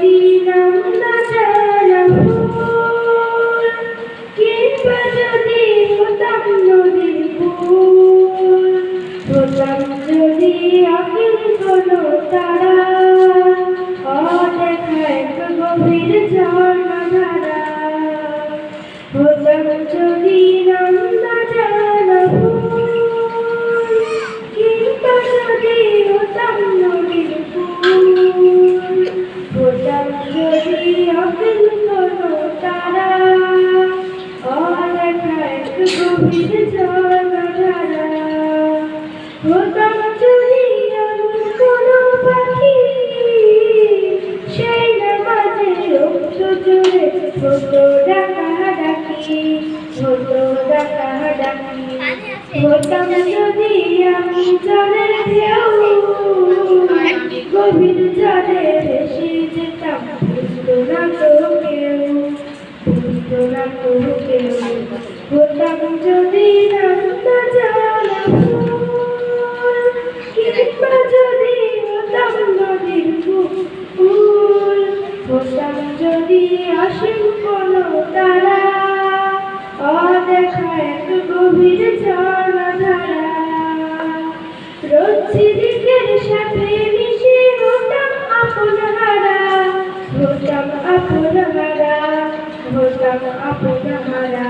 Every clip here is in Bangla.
যদি নাম না জানা ফুল, কিংবা যদি হতাম নদীর ফুল, হতাম যদি আকিল কোনো তারা, অদেখা এক গভীর ঝর্ণাধারা। হতাম যদি নাম না জানা ফুল, কিংবা যদি হতাম নদীর ফুল, হতাম যদি আকিল কোনো তারা, অদেখা এক গভীর ঝর্ণাধারা। হতাম যদি এমন কোনো পাখি, সেই নামাজে রক্ত জুড়ে হতো ডাকাডাকি, হতো ডাকাডাকি। হতাম যদি আমি জলের ঢেউ, গভীর জলে ভেসে যেতাম, বুঝতো না তো কেউ, বুঝতো না তো কেউ। হতাম যদি নাম না জানা ফুল, কিংবা যদি হতাম নদীর ফুল, হতাম যদি আসেন কোনো তারা, অদেখা এক গভীর ঝর্ণাধারা। রোজ ঝিলিকের সাথে মিশে হতাম আপন হারা, হতাম আপন হারা, হতাম আপন হারা।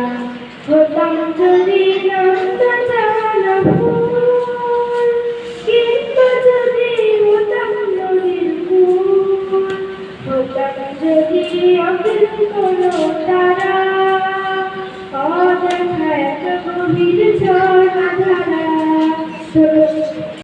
হতাম যদি নাম না জানা ফুল, কিংবা যদি হতাম নদীর ফুল, হতাম যদি